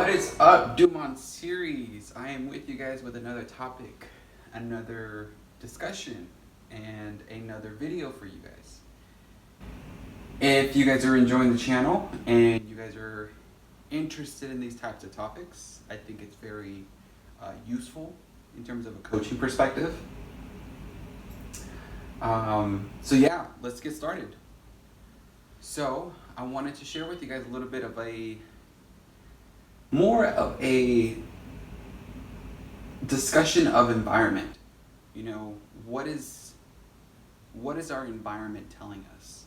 What is up, Denouement series? I am with you guys with another topic, another discussion, and another video for you guys. If you guys are enjoying the channel and you guys are interested in these types of topics, I think it's very useful in terms of a coaching perspective. So yeah, let's get started. So I wanted to share with you guys a little bit of more of a discussion of environment. You know, what is our environment telling us?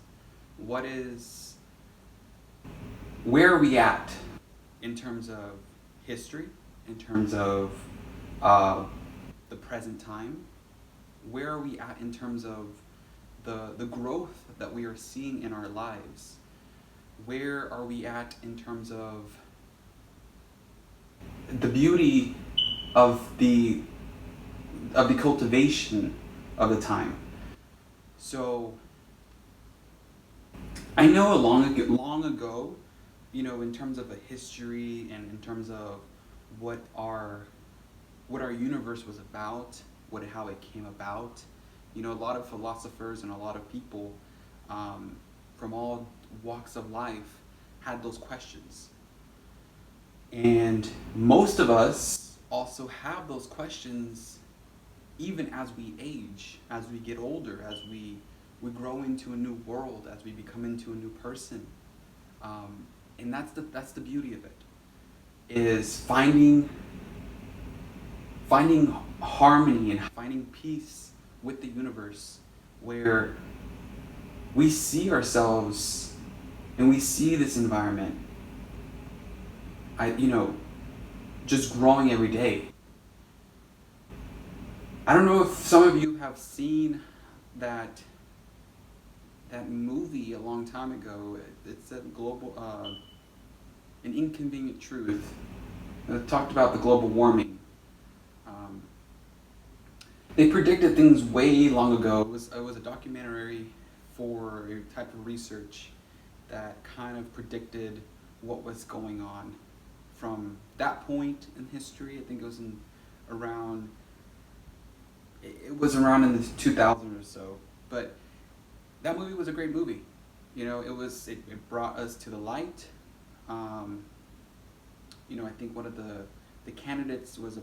Where are we at in terms of history, in terms of the present time? Where are we at in terms of the growth that we are seeing in our lives? Where are we at in terms of the beauty of the cultivation of the time? So I know long ago, you know, in terms of a history and in terms of what our universe was about, how it came about, you know, a lot of philosophers and a lot of people from all walks of life had those questions. And most of us also have those questions even as we age, as we get older, as we grow into a new world, as we become into a new person. And that's the beauty of it, is finding harmony and finding peace with the universe, where we see ourselves and we see this environment, just growing every day. I don't know if some of you have seen that movie a long time ago. It's a global, An Inconvenient Truth. It talked about the global warming. They predicted things way long ago. It was a documentary for a type of research that kind of predicted what was going on from that point in history. I think it was around in the 2000s or so. But that movie was a great movie. You know, it brought us to the light. I think one of the candidates was a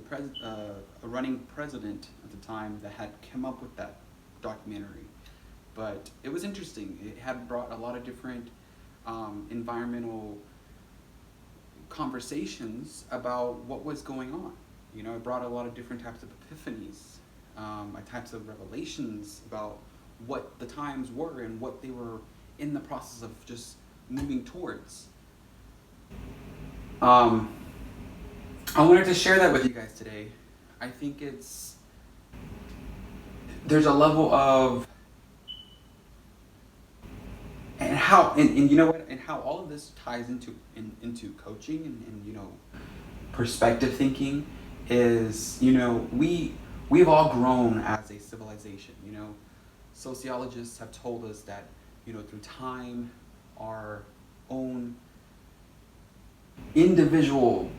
running president at the time that had come up with that documentary. But it was interesting. It had brought a lot of different environmental conversations about what was going on. You know, it brought a lot of different types of epiphanies, types of revelations about what the times were and what they were in the process of just moving towards. I wanted to share that with you guys today. I think there's a level of, and you know what, and how all of this ties into coaching and perspective thinking is, we've all grown as a civilization. Sociologists have told us that, through time, our own individual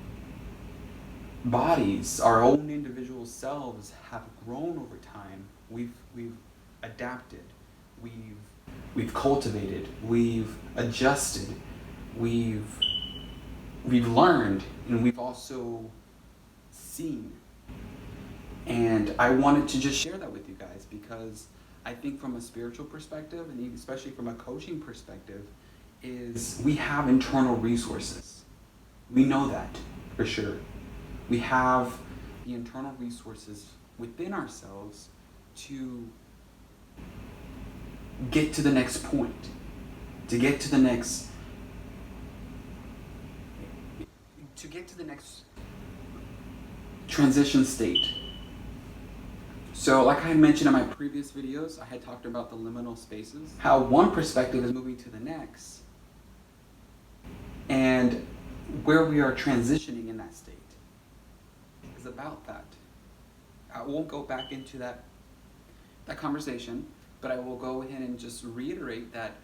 bodies, our own individual selves have grown over time. We've adapted, we've cultivated, we've adjusted, we've learned, and we've also seen. And I wanted to just share that with you guys, because I think from a spiritual perspective, and especially from a coaching perspective, is we have internal resources. We know that for sure. We have the internal resources within ourselves to get to the next point, to get to the next transition state. So like I had mentioned in my previous videos, I had talked about the liminal spaces, how one perspective is moving to the next, and where we are transitioning in that state is about that. I won't go back into that conversation, but I will go ahead and just reiterate that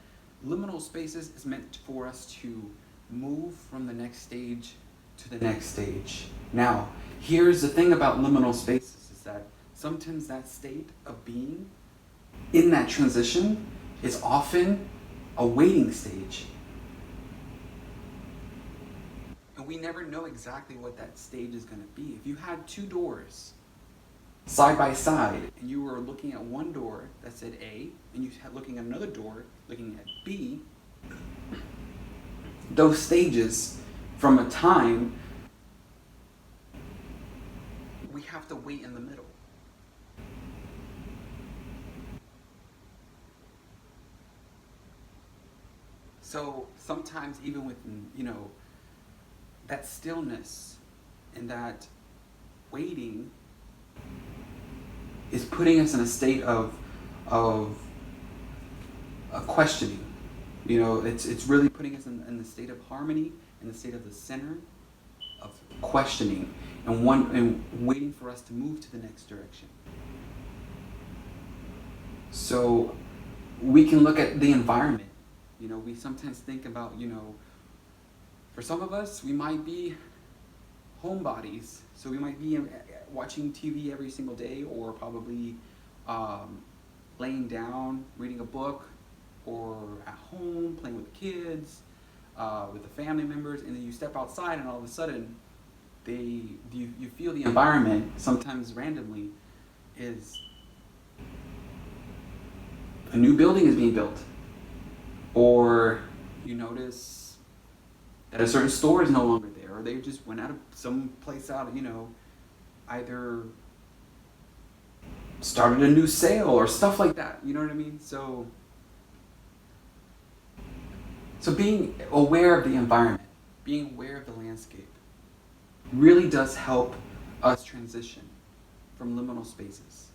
liminal spaces is meant for us to move from the next stage to the next stage. Now, here's the thing about liminal spaces is that sometimes that state of being in that transition is often a waiting stage. And we never know exactly what that stage is going to be. If you had two doors side by side and you were looking at one door that said A and you had looking at another door looking at B, those stages from a time, we have to wait in the middle. So sometimes even with, that stillness and that waiting is putting us in a state of questioning. It's really putting us in the state of harmony, in the state of the center of questioning and waiting for us to move to the next direction. So we can look at the environment. We sometimes think about, for some of us, we might be homebodies. So we might be watching TV every single day, or probably laying down, reading a book, or at home, playing with the kids, with the family members, and then you step outside and all of a sudden, you feel the environment, sometimes randomly, is a new building is being built. Or you notice that a certain store is no longer there, or they just went out of some place out, either started a new sale or stuff like that. You know what I mean? So being aware of the environment, being aware of the landscape, really does help us transition from liminal spaces,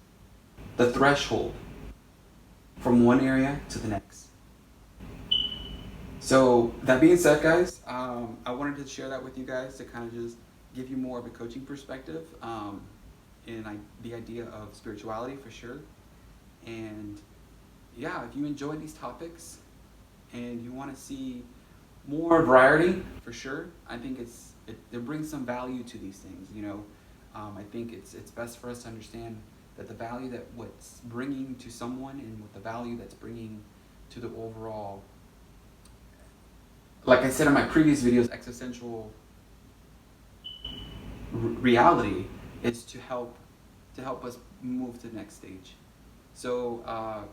the threshold from one area to the next. So that being said, guys, I wanted to share that with you guys to kind of just give you more of a coaching perspective in the idea of spirituality for sure. And yeah, if you enjoy these topics and you want to see more variety for sure, I think it brings some value to these things. I think it's best for us to understand that the value that what's bringing to someone and what the value that's bringing to the overall, like I said in my previous videos, existential reality is to help us move to the next stage. So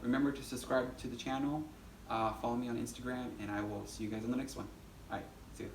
remember to subscribe to the channel, follow me on Instagram, and I will see you guys on the next one. All right, see you.